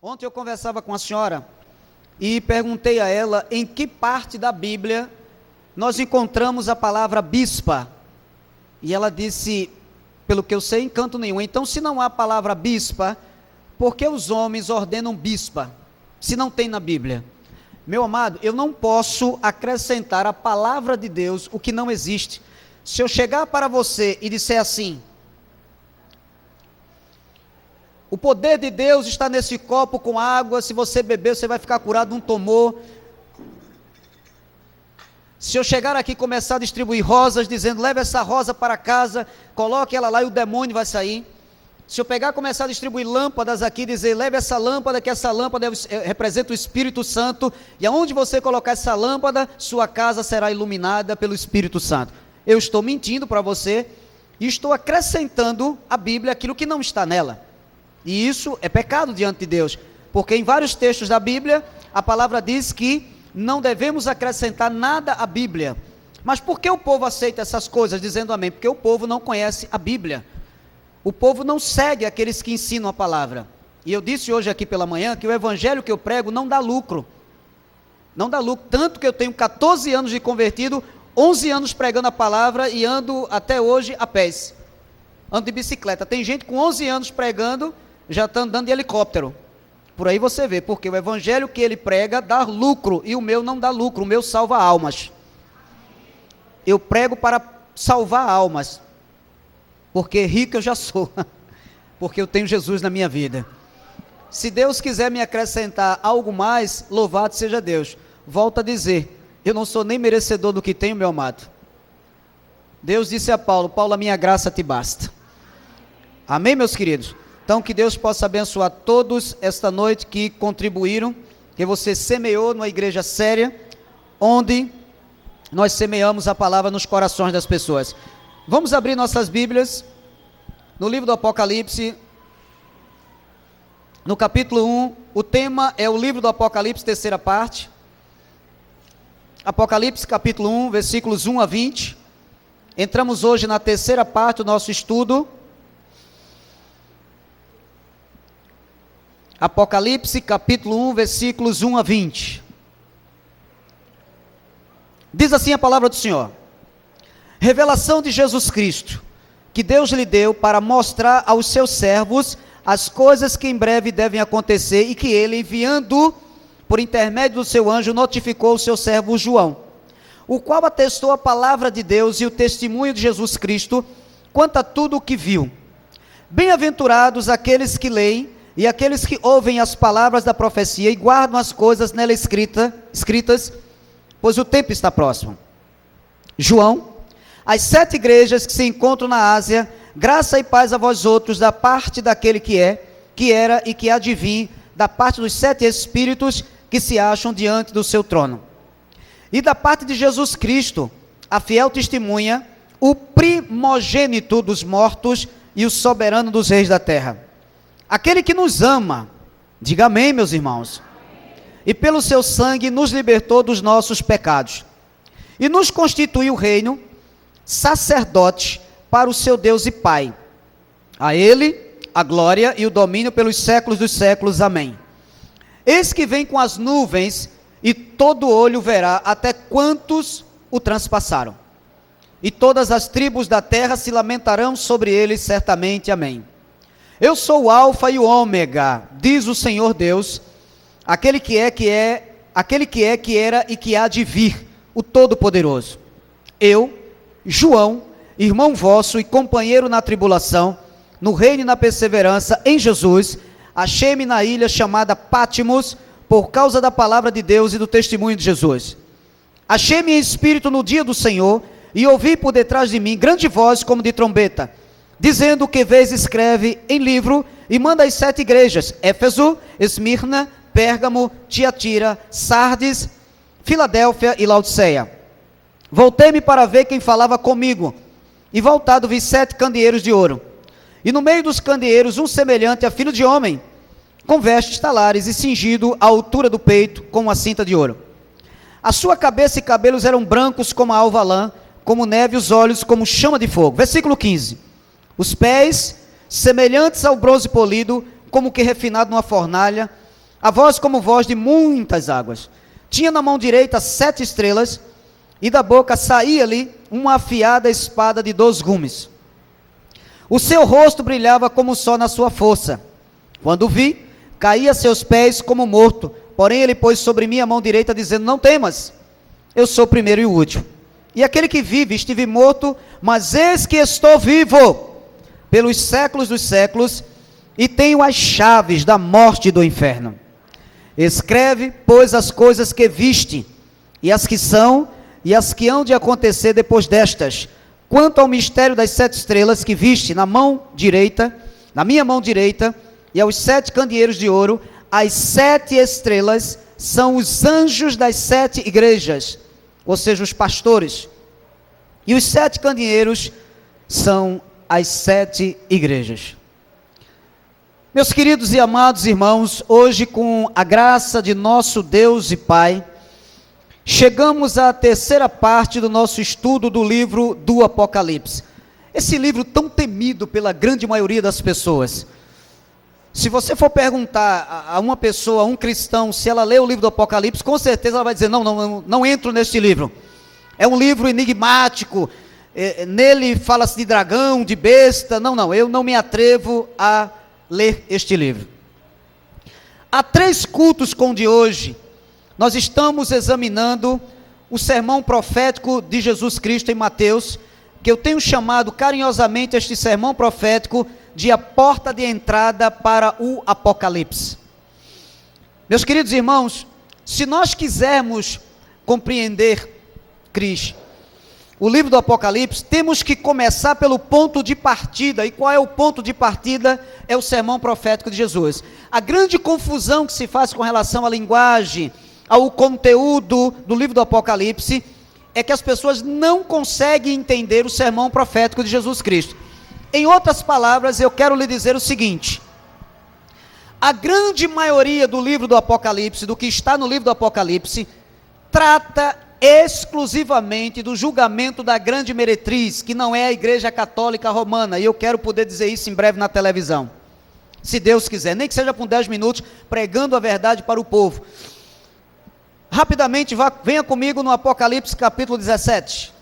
Ontem eu conversava com a senhora e perguntei a ela em que parte da Bíblia nós encontramos a palavra bispa. E ela disse, pelo que eu sei, em canto nenhum. Então, se não há a palavra bispa, por que os homens ordenam bispa, se não tem na Bíblia? Meu amado, eu não posso acrescentar à palavra de Deus o que não existe. Se eu chegar para você e disser assim: o poder de Deus está nesse copo com água, se você beber você vai ficar curado de um tumor. Se eu chegar aqui e começar a distribuir rosas, dizendo, leve essa rosa para casa, coloque ela lá e o demônio vai sair. Se eu pegar e começar a distribuir lâmpadas aqui, dizer, leve essa lâmpada, que essa lâmpada representa o Espírito Santo, e aonde você colocar essa lâmpada, sua casa será iluminada pelo Espírito Santo. Eu estou mentindo para você, e estou acrescentando à Bíblia aquilo que não está nela. E isso é pecado diante de Deus, porque em vários textos da Bíblia, a palavra diz que não devemos acrescentar nada à Bíblia. Mas por que o povo aceita essas coisas, dizendo amém? Porque o povo não conhece a Bíblia. O povo não segue aqueles que ensinam a palavra. E eu disse hoje aqui pela manhã que o evangelho que eu prego não dá lucro. Não dá lucro, tanto que eu tenho 14 anos de convertido, 11 anos pregando a palavra e ando até hoje a pés. Ando de bicicleta. Tem gente com 11 anos pregando, já está andando de helicóptero. Por aí você vê, porque o evangelho que ele prega dá lucro, e o meu não dá lucro, o meu salva almas. Eu prego para salvar almas, porque rico eu já sou, porque eu tenho Jesus na minha vida. Se Deus quiser me acrescentar algo mais, louvado seja Deus. Volto a dizer, eu não sou nem merecedor do que tenho, meu amado. Deus disse a Paulo, Paulo, a minha graça te basta. Amém, meus queridos? Então, que Deus possa abençoar todos esta noite que contribuíram, que você semeou numa igreja séria, onde nós semeamos a palavra nos corações das pessoas. Vamos abrir nossas Bíblias, no livro do Apocalipse, no capítulo 1, o tema é o livro do Apocalipse, terceira parte. Apocalipse, capítulo 1, versículos 1 a 20. Entramos hoje na terceira parte do nosso estudo. Apocalipse, capítulo 1, versículos 1 a 20. Diz assim a palavra do Senhor: revelação de Jesus Cristo, que Deus lhe deu para mostrar aos seus servos as coisas que em breve devem acontecer, e que ele, enviando por intermédio do seu anjo, notificou o seu servo João, o qual atestou a palavra de Deus e o testemunho de Jesus Cristo quanto a tudo o que viu. Bem-aventurados aqueles que leem e aqueles que ouvem as palavras da profecia e guardam as coisas nela escritas, pois o tempo está próximo. João, as 7 igrejas que se encontram na Ásia, graça e paz a vós outros, da parte daquele que é, que era e que há de vir, da parte dos 7 espíritos que se acham diante do seu trono. E da parte de Jesus Cristo, a fiel testemunha, o primogênito dos mortos e o soberano dos reis da terra. Aquele que nos ama, diga amém, meus irmãos, e pelo seu sangue nos libertou dos nossos pecados, e nos constituiu reino, sacerdote para o seu Deus e Pai. A ele a glória e o domínio pelos séculos dos séculos, amém. Eis que vem com as nuvens, e todo olho verá, até quantos o transpassaram, e todas as tribos da terra se lamentarão sobre ele, certamente, amém. Eu sou o alfa e o ômega, diz o Senhor Deus, aquele que é, que era e que há de vir, o Todo-Poderoso. Eu, João, irmão vosso e companheiro na tribulação, no reino e na perseverança em Jesus, achei-me na ilha chamada Pátimos, por causa da palavra de Deus e do testemunho de Jesus. Achei-me em espírito no dia do Senhor, e ouvi por detrás de mim grande voz como de trombeta, dizendo: que vês, escreve em livro, e manda às 7 igrejas, Éfeso, Esmirna, Pérgamo, Tiatira, Sardes, Filadélfia e Laodiceia. Voltei-me para ver quem falava comigo, e voltado vi 7 candeeiros de ouro, e no meio dos candeeiros um semelhante a filho de homem, com vestes talares e cingido à altura do peito com uma cinta de ouro. A sua cabeça e cabelos eram brancos como a alva lã, como neve, os olhos como chama de fogo. Versículo 15. Os pés semelhantes ao bronze polido, como que refinado numa fornalha, a voz como voz de muitas águas. Tinha na mão direita 7 estrelas, e da boca saía-lhe uma afiada espada de 2 gumes. O seu rosto brilhava como o sol na sua força. Quando o vi, caí a seus pés como morto. Porém ele pôs sobre mim a mão direita, dizendo: não temas, eu sou o primeiro e o último. E aquele que vive, estive morto, mas eis que estou vivo, pelos séculos dos séculos, e tenho as chaves da morte e do inferno. Escreve, pois, as coisas que viste, e as que são, e as que hão de acontecer depois destas. Quanto ao mistério das 7 estrelas que viste na mão direita, na minha mão direita, e aos 7 candeeiros de ouro, as 7 estrelas são os anjos das 7 igrejas, ou seja, os pastores, e os 7 candeeiros são as 7 igrejas. Meus queridos e amados irmãos, hoje, com a graça de nosso Deus e Pai, chegamos à terceira parte do nosso estudo do livro do Apocalipse. Esse livro tão temido pela grande maioria das pessoas. Se você for perguntar a uma pessoa, a um cristão, se ela lê o livro do Apocalipse, com certeza ela vai dizer: não entro neste livro. É um livro enigmático, nele fala-se de dragão, de besta. Não, eu não me atrevo a ler este livro. Há 3 cultos com o de hoje, nós estamos examinando o sermão profético de Jesus Cristo em Mateus, que eu tenho chamado carinhosamente este sermão profético de a porta de entrada para o Apocalipse. Meus queridos irmãos, se nós quisermos compreender Cristo, o livro do Apocalipse, temos que começar pelo ponto de partida. E qual é o ponto de partida? É o sermão profético de Jesus. A grande confusão que se faz com relação à linguagem, ao conteúdo do livro do Apocalipse, é que as pessoas não conseguem entender o sermão profético de Jesus Cristo. Em outras palavras, eu quero lhe dizer o seguinte: a grande maioria do livro do Apocalipse, do que está no livro do Apocalipse, trata exclusivamente do julgamento da grande meretriz, que não é a Igreja Católica Romana, e eu quero poder dizer isso em breve na televisão, se Deus quiser, nem que seja por 10 minutos, pregando a verdade para o povo. Rapidamente, venha comigo no Apocalipse capítulo 17.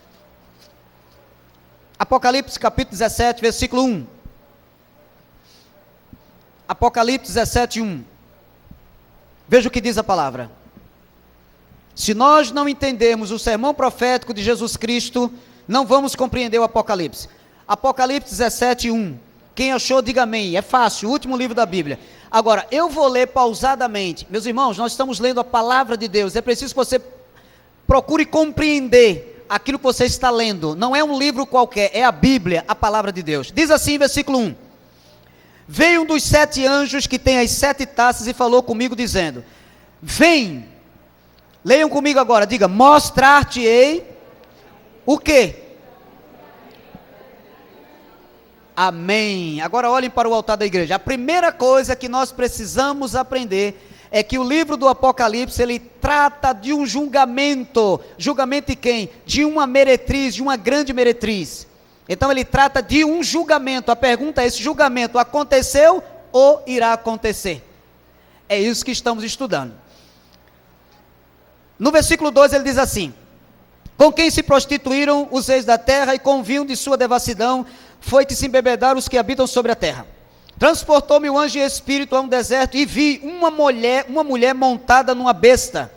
Apocalipse capítulo 17, versículo 1. Apocalipse 17, 1. Veja o que diz a palavra. Se nós não entendermos o sermão profético de Jesus Cristo, não vamos compreender o Apocalipse. Apocalipse 17, 1. Quem achou, diga amém. É fácil, o último livro da Bíblia. Agora, eu vou ler pausadamente. Meus irmãos, nós estamos lendo a palavra de Deus. É preciso que você procure compreender aquilo que você está lendo. Não é um livro qualquer, é a Bíblia, a palavra de Deus. Diz assim, versículo 1. Veio um dos 7 anjos que tem as 7 taças e falou comigo dizendo: vem, leiam comigo agora, diga: mostrar-te-ei o quê? Amém. Agora olhem para o altar da igreja. A primeira coisa que nós precisamos aprender é que o livro do Apocalipse, ele trata de um julgamento. Julgamento de quem? De uma meretriz, de uma grande meretriz. Então ele trata de um julgamento. A pergunta é: esse julgamento aconteceu ou irá acontecer? É isso que estamos estudando. No versículo 2 ele diz assim: com quem se prostituíram os reis da terra, e com o vinho de sua devassidão foi que se embebedaram os que habitam sobre a terra. Transportou-me o anjo em espírito a um deserto, e vi uma mulher montada numa besta,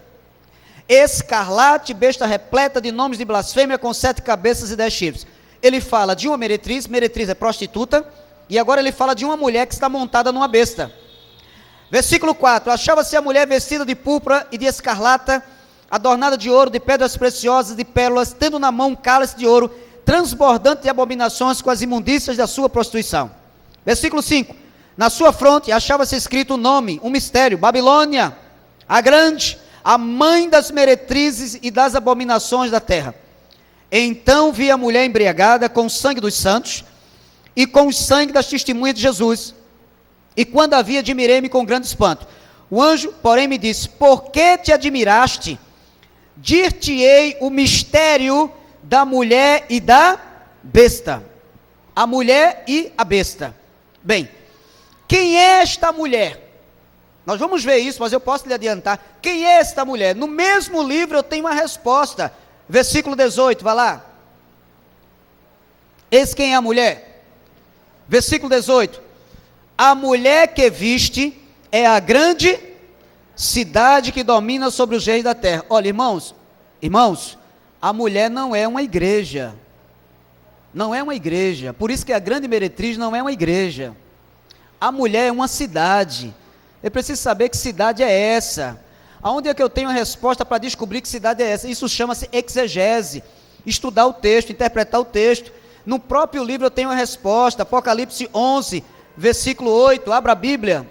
escarlate, besta repleta de nomes de blasfêmia, com 7 cabeças e 10 chifres. Ele fala de uma meretriz é prostituta, e agora ele fala de uma mulher que está montada numa besta. Versículo 4, achava-se a mulher vestida de púrpura e de escarlata, adornada de ouro, de pedras preciosas, de pérolas, tendo na mão um cálice de ouro, transbordante de abominações, com as imundícias da sua prostituição. Versículo 5, na sua fronte achava-se escrito um nome, um mistério: Babilônia, a grande, a mãe das meretrizes e das abominações da terra. Então vi a mulher embriagada com o sangue dos santos, e com o sangue das testemunhas de Jesus, e quando a vi, admirei-me com grande espanto. O anjo, porém, me disse: por que te admiraste? Dir-te-ei o mistério da mulher e da besta. A mulher e a besta. Bem, quem é esta mulher? Nós vamos ver isso, mas eu posso lhe adiantar. Quem é esta mulher? No mesmo livro eu tenho uma resposta. Versículo 18, vai lá. Eis quem é a mulher. Versículo 18. A mulher que viste é a grande cidade que domina sobre os reis da terra. Olha, irmãos, a mulher não é uma igreja. Não é uma igreja. Por isso que a grande meretriz não é uma igreja. A mulher é uma cidade. Eu preciso saber que cidade é essa. Aonde é que eu tenho a resposta para descobrir que cidade é essa? Isso chama-se exegese. Estudar o texto, interpretar o texto. No próprio livro eu tenho a resposta. Apocalipse 11, versículo 8. Abra a Bíblia.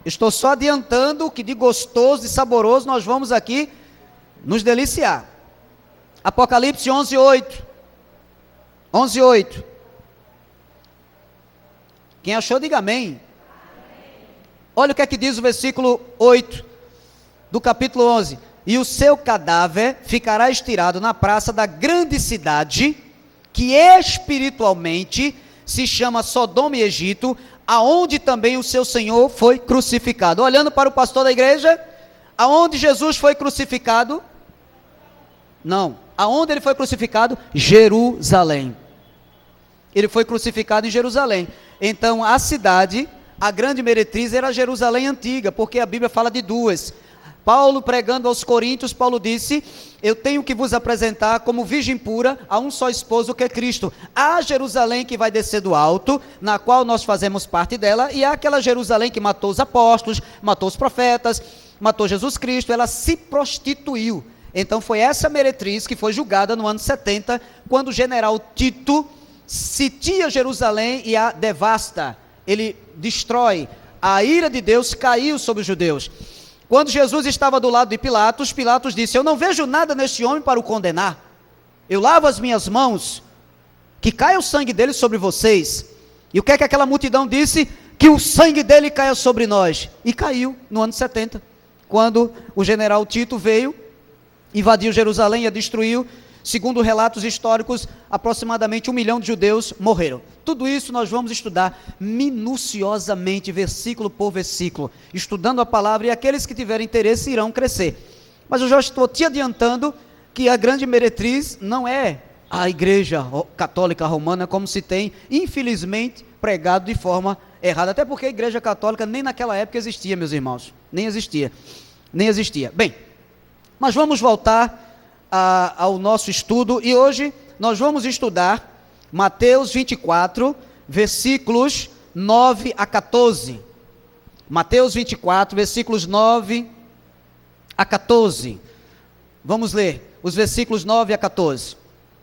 Estou só adiantando que de gostoso e saboroso nós vamos aqui nos deliciar. Apocalipse 11, 8. 11, 8. Quem achou, diga amém. Olha o que é que diz o versículo 8 do capítulo 11. E o seu cadáver ficará estirado na praça da grande cidade, que espiritualmente se chama Sodoma e Egito, aonde também o seu Senhor foi crucificado. Olhando para o pastor da igreja, aonde Jesus foi crucificado? Não. Aonde ele foi crucificado? Jerusalém. Ele foi crucificado em Jerusalém. Então a cidade, a grande meretriz era Jerusalém antiga, porque a Bíblia fala de duas. Paulo pregando aos Coríntios, Paulo disse: eu tenho que vos apresentar como virgem pura a um só esposo que é Cristo. Há Jerusalém que vai descer do alto, na qual nós fazemos parte dela, e há aquela Jerusalém que matou os apóstolos, matou os profetas, matou Jesus Cristo, ela se prostituiu. Então foi essa meretriz que foi julgada no ano 70, quando o general Tito sitia Jerusalém e a devasta. Ele destrói. A ira de Deus caiu sobre os judeus. Quando Jesus estava do lado de Pilatos, Pilatos disse: eu não vejo nada neste homem para o condenar. Eu lavo as minhas mãos, que caia o sangue dele sobre vocês. E o que é que aquela multidão disse? Que o sangue dele caia sobre nós. E caiu no ano 70, quando o general Tito veio, invadiu Jerusalém e a destruiu. Segundo relatos históricos, aproximadamente 1 milhão de judeus morreram. Tudo isso nós vamos estudar minuciosamente, versículo por versículo, estudando a palavra, e aqueles que tiverem interesse irão crescer. Mas eu já estou te adiantando que a grande meretriz não é a igreja católica romana, como se tem, infelizmente, pregado de forma errada. Até porque a igreja católica nem naquela época existia, meus irmãos. Nem existia. Bem, mas vamos voltar ao nosso estudo, e hoje nós vamos estudar Mateus 24, versículos 9 a 14. Mateus 24, versículos 9 a 14. Vamos ler os versículos 9 a 14.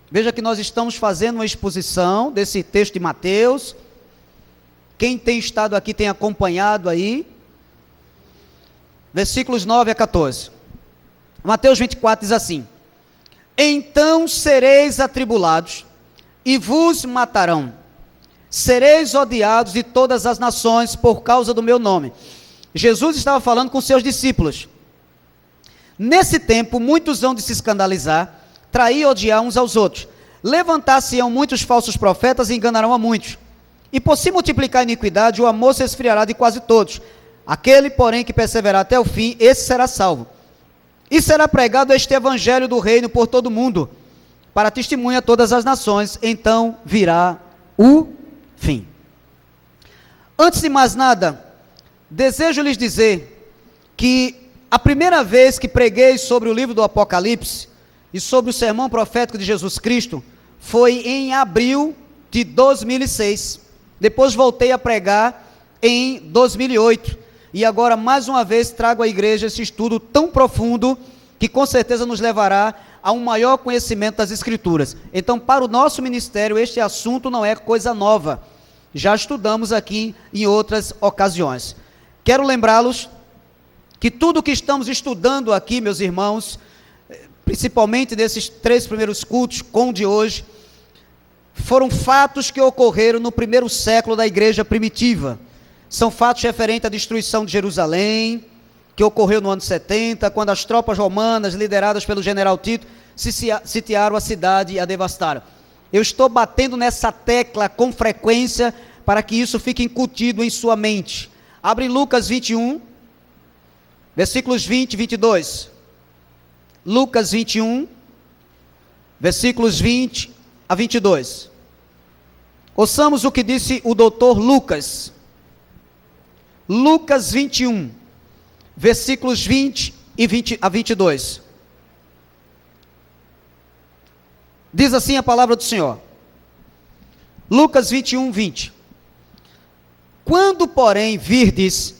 Veja que nós estamos fazendo uma exposição desse texto de Mateus. Quem tem estado aqui tem acompanhado aí. Versículos 9 a 14. Mateus 24 diz assim: então sereis atribulados, e vos matarão, sereis odiados de todas as nações por causa do meu nome. Jesus estava falando com seus discípulos. Nesse tempo, muitos hão de se escandalizar, trair e odiar uns aos outros. Levantar-se-ão muitos falsos profetas e enganarão a muitos. E por se multiplicar a iniquidade, o amor se esfriará de quase todos. Aquele, porém, que perseverar até o fim, esse será salvo. E será pregado este evangelho do reino por todo o mundo, para testemunha a todas as nações, então virá o fim. Antes de mais nada, desejo lhes dizer que a primeira vez que preguei sobre o livro do Apocalipse e sobre o sermão profético de Jesus Cristo foi em abril de 2006. Depois voltei a pregar em 2008. E agora, mais uma vez, trago à igreja esse estudo tão profundo que com certeza nos levará a um maior conhecimento das Escrituras. Então, para o nosso ministério, este assunto não é coisa nova. Já estudamos aqui em outras ocasiões. Quero lembrá-los que tudo o que estamos estudando aqui, meus irmãos, principalmente desses 3 primeiros cultos, com o de hoje, foram fatos que ocorreram no primeiro século da igreja primitiva. São fatos referentes à destruição de Jerusalém, que ocorreu no ano 70, quando as tropas romanas, lideradas pelo general Tito, sitiaram a cidade e a devastaram. Eu estou batendo nessa tecla com frequência, para que isso fique incutido em sua mente. Abre Lucas 21, versículos 20 e 22. Lucas 21, versículos 20 a 22. Ouçamos o que disse o doutor Lucas. Lucas 21, versículos 20 a 22. Diz assim a palavra do Senhor. Lucas 21, 20. Quando, porém, virdes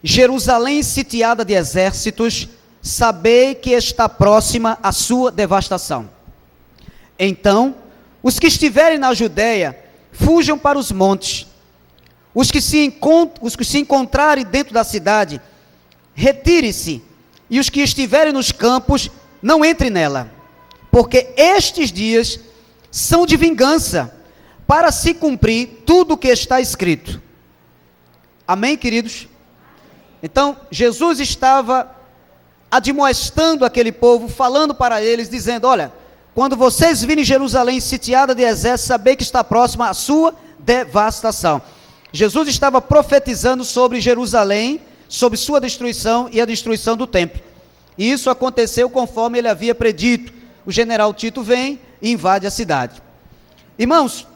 Jerusalém sitiada de exércitos, sabei que está próxima a sua devastação. Então, os que estiverem na Judéia, fujam para os montes. Os que se encontrarem dentro da cidade, retire-se. E os que estiverem nos campos, não entrem nela. Porque estes dias são de vingança, para se cumprir tudo o que está escrito. Amém, queridos? Então, Jesus estava admoestando aquele povo, falando para eles, dizendo, olha, quando vocês virem Jerusalém sitiada de exército, sabei que está próxima a sua devastação. Jesus estava profetizando sobre Jerusalém, sobre sua destruição e a destruição do templo. E isso aconteceu conforme ele havia predito. O general Tito vem e invade a cidade. Irmãos,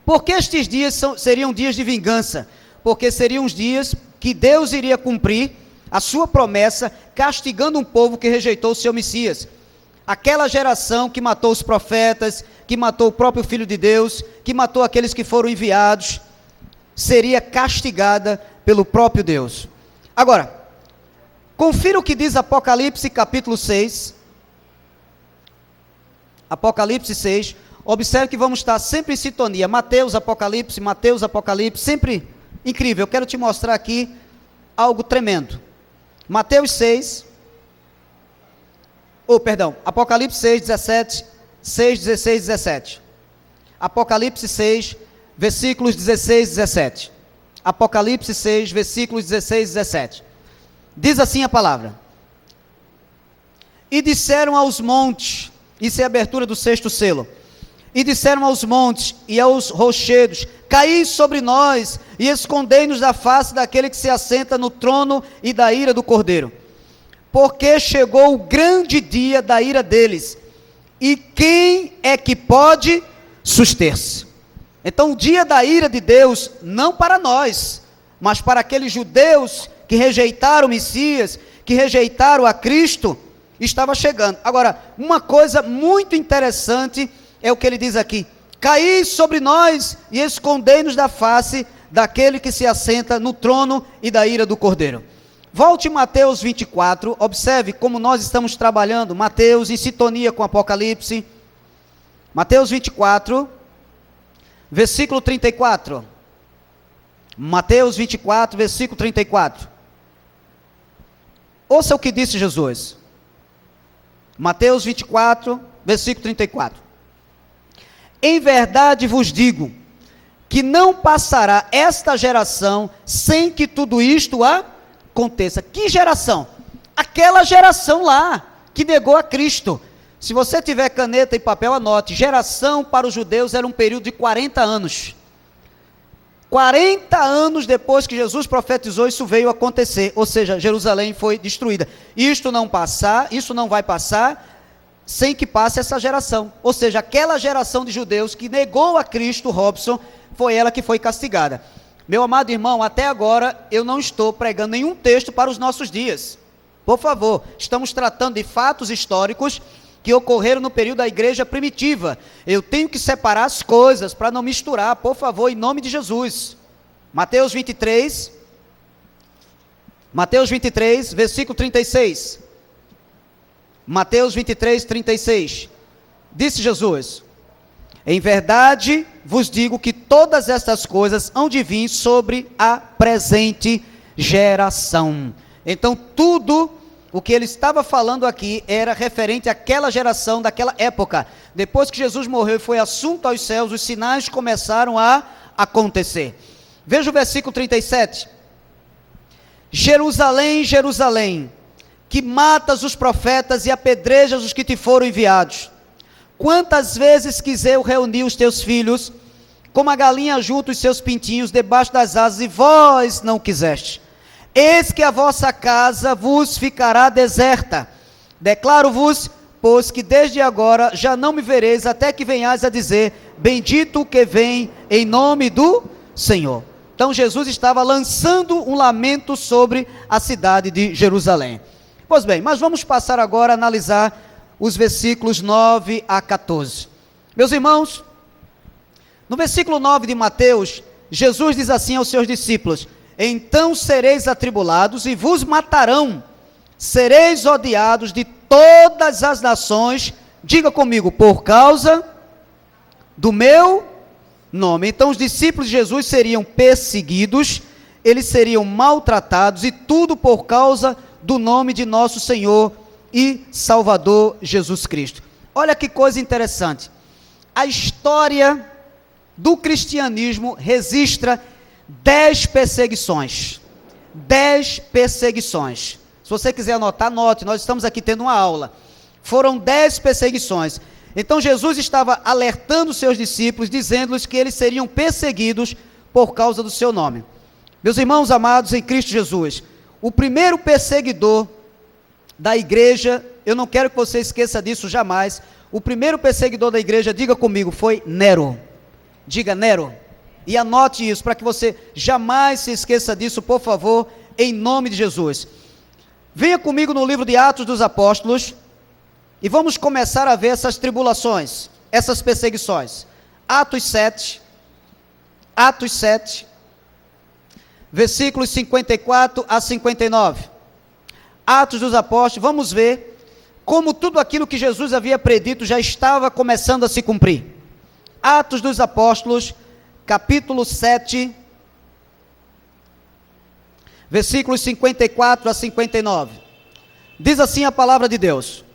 por que estes dias seriam dias de vingança? Porque seriam os dias que Deus iria cumprir a sua promessa, castigando um povo que rejeitou o seu Messias. Aquela geração que matou os profetas, que matou o próprio Filho de Deus, que matou aqueles que foram enviados, seria castigada pelo próprio Deus. Agora, confira o que diz Apocalipse capítulo 6. Apocalipse 6. Observe que vamos estar sempre em sintonia. Mateus, Apocalipse, sempre incrível. Eu quero te mostrar aqui algo tremendo. Mateus 6, Apocalipse 6, 17, 6, 16, 17. Apocalipse 6, versículos 16 e 17. Apocalipse 6, versículos 16 e 17. Diz assim a palavra. E disseram aos montes, isso é a abertura do sexto selo. E disseram aos montes e aos rochedos, caí sobre nós e escondei-nos da face daquele que se assenta no trono e da ira do Cordeiro. Porque chegou o grande dia da ira deles, e quem é que pode suster-se? Então o dia da ira de Deus, não para nós, mas para aqueles judeus que rejeitaram o Messias, que rejeitaram a Cristo, estava chegando. Agora, uma coisa muito interessante é o que ele diz aqui: caí sobre nós e escondei-nos da face daquele que se assenta no trono e da ira do Cordeiro. Volte Mateus 24, observe como nós estamos trabalhando, Mateus em sintonia com Apocalipse. Mateus 24, versículo 34. Mateus 24, versículo 34. Ouça o que disse Jesus. Mateus 24, versículo 34. Em verdade vos digo, que não passará esta geração sem que tudo isto aconteça. Que geração? Aquela geração lá, que negou a Cristo. Se você tiver caneta e papel, anote. Geração para os judeus era um período de 40 anos. 40 anos depois que Jesus profetizou, isso veio acontecer. Ou seja, Jerusalém foi destruída. Isso não vai passar sem que passe essa geração. Ou seja, aquela geração de judeus que negou a Cristo, Robson, foi ela que foi castigada. Meu amado irmão, até agora eu não estou pregando nenhum texto para os nossos dias. Por favor, estamos tratando de fatos históricos que ocorreram no período da igreja primitiva. Eu tenho que separar as coisas para não misturar, por favor, em nome de Jesus. Mateus 23, versículo 36. Mateus 23, 36. Disse Jesus: em verdade vos digo que todas estas coisas hão de vir sobre a presente geração. Então tudo o que ele estava falando aqui era referente àquela geração, daquela época. Depois que Jesus morreu e foi assunto aos céus, os sinais começaram a acontecer. Veja o versículo 37. Jerusalém, Jerusalém, que matas os profetas e apedrejas os que te foram enviados. Quantas vezes quis eu reunir os teus filhos, como a galinha junta os seus pintinhos debaixo das asas, e vós não quiseste. eis que a vossa casa vos ficará deserta. Declaro-vos, pois que desde agora já não me vereis, até que venhais a dizer, bendito o que vem em nome do Senhor. Então Jesus estava lançando um lamento sobre a cidade de Jerusalém. Pois bem, mas vamos passar agora a analisar os versículos 9 a 14. Meus irmãos, no versículo 9 de Mateus, Jesus diz assim aos seus discípulos: então sereis atribulados e vos matarão, sereis odiados de todas as nações, diga comigo, por causa do meu nome. Então os discípulos de Jesus seriam perseguidos, eles seriam maltratados, e tudo por causa do nome de nosso Senhor e Salvador Jesus Cristo. Olha que coisa interessante, a história do cristianismo registra 10 perseguições, 10 perseguições. Se você quiser anotar, anote, nós estamos aqui tendo uma aula. Foram 10 perseguições. Então Jesus estava alertando seus discípulos, dizendo-lhes que eles seriam perseguidos por causa do seu nome. Meus irmãos amados em Cristo Jesus, o primeiro perseguidor da igreja, eu não quero que você esqueça disso jamais, o primeiro perseguidor da igreja, diga comigo, foi Nero. Diga Nero. E anote isso, para que você jamais se esqueça disso, por favor, em nome de Jesus. Venha comigo no livro de Atos dos Apóstolos, e vamos começar a ver essas tribulações, essas perseguições. Atos 7, versículos 54 a 59. Atos dos Apóstolos, vamos ver como tudo aquilo que Jesus havia predito já estava começando a se cumprir. Atos dos Apóstolos, capítulo 7, versículos 54 a 59. Diz assim a palavra de Deus: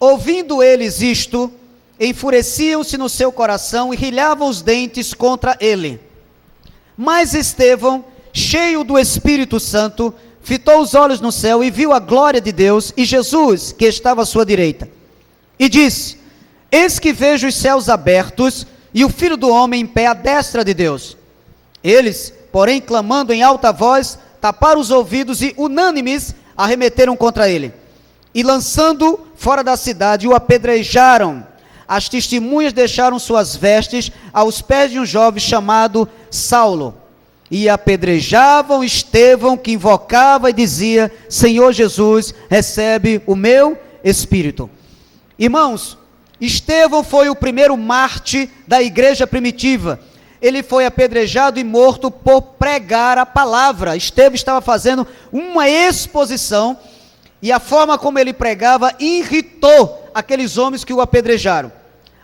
ouvindo eles isto, enfureciam-se no seu coração e rilhavam os dentes contra ele. Mas Estevão, cheio do Espírito Santo, fitou os olhos no céu e viu a glória de Deus e Jesus, que estava à sua direita. E disse: eis que vejo os céus abertos e o Filho do Homem em pé à destra de Deus. Eles, porém, clamando em alta voz, taparam os ouvidos e, unânimes, arremeteram contra ele. E lançando fora da cidade, o apedrejaram. As testemunhas deixaram suas vestes aos pés de um jovem chamado Saulo. E apedrejavam Estevão, que invocava e dizia: Senhor Jesus, recebe o meu espírito. Irmãos, Estevão foi o primeiro mártir da igreja primitiva. Ele foi apedrejado e morto por pregar a palavra. Estevão estava fazendo uma exposição, e a forma como ele pregava irritou aqueles homens que o apedrejaram.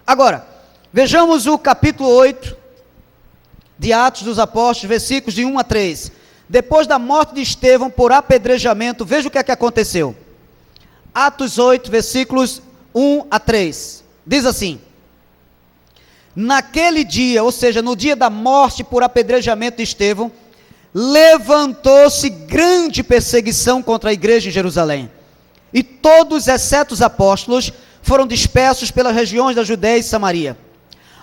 Agora, vejamos o capítulo 8 de Atos dos Apóstolos, versículos de 1 a 3. Depois da morte de Estevão por apedrejamento, veja o que é que aconteceu. Atos 8, versículos 1 a 3. Diz assim: naquele dia, ou seja, no dia da morte por apedrejamento de Estevão, levantou-se grande perseguição contra a igreja em Jerusalém. E todos, exceto os apóstolos, foram dispersos pelas regiões da Judéia e Samaria.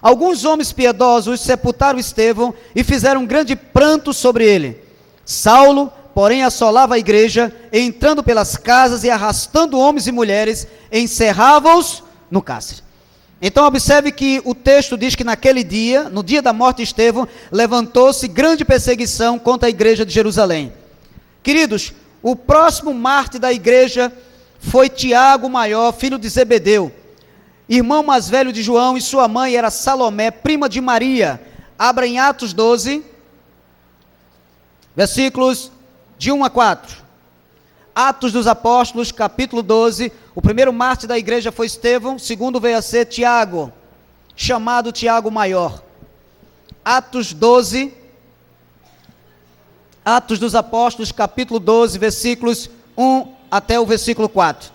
Alguns homens piedosos sepultaram Estevão e fizeram um grande pranto sobre ele. Saulo, porém, assolava a igreja, entrando pelas casas e arrastando homens e mulheres, encerrava-os no cárcere. Então observe que o texto diz que naquele dia, no dia da morte de Estevão, levantou-se grande perseguição contra a igreja de Jerusalém. Queridos, o próximo mártir da igreja foi Tiago Maior, filho de Zebedeu, irmão mais velho de João, e sua mãe era Salomé, prima de Maria. Abra em Atos 12, versículos de 1 a 4. Atos dos Apóstolos, capítulo 12, o primeiro mártir da igreja foi Estevão, o segundo veio a ser Tiago, chamado Tiago Maior. Atos 12, Atos dos Apóstolos, capítulo 12, versículos 1 até o versículo 4.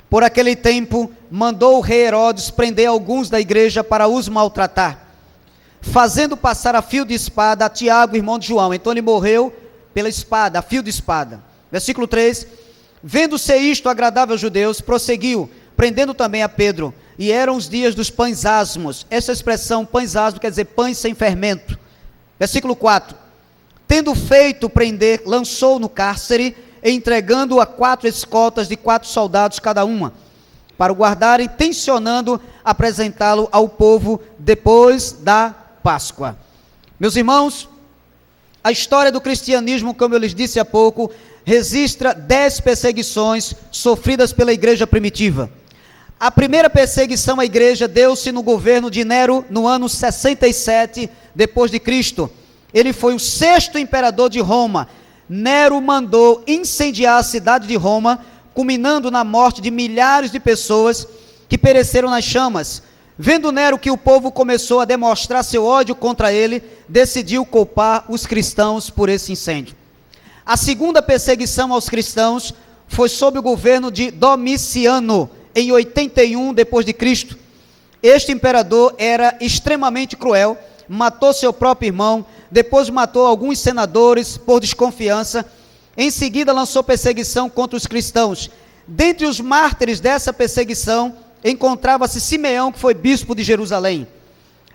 Por aquele tempo, mandou o rei Herodes prender alguns da igreja para os maltratar, fazendo passar a fio de espada a Tiago, irmão de João. Então ele morreu pela espada, a fio de espada. Versículo 3, vendo-se isto agradável aos judeus, prosseguiu, prendendo também a Pedro, e eram os dias dos pães asmos. Essa expressão, pães asmos, quer dizer pães sem fermento. Versículo 4, tendo feito prender, lançou no cárcere, entregando-o a 4 escoltas de 4 soldados cada uma, para o guardarem, tensionando apresentá-lo ao povo depois da Páscoa. Meus irmãos, a história do cristianismo, como eu lhes disse há pouco, registra 10 perseguições sofridas pela igreja primitiva. A primeira perseguição à igreja deu-se no governo de Nero, no ano 67 depois de Cristo. Ele foi o 6º imperador de Roma. Nero mandou incendiar a cidade de Roma, culminando na morte de milhares de pessoas que pereceram nas chamas. Vendo Nero que o povo começou a demonstrar seu ódio contra ele, decidiu culpar os cristãos por esse incêndio. A segunda perseguição aos cristãos foi sob o governo de Domiciano, em 81 depois de Cristo. Este imperador era extremamente cruel, matou seu próprio irmão, depois matou alguns senadores por desconfiança. Em seguida lançou perseguição contra os cristãos. Dentre os mártires dessa perseguição, encontrava-se Simeão, que foi bispo de Jerusalém.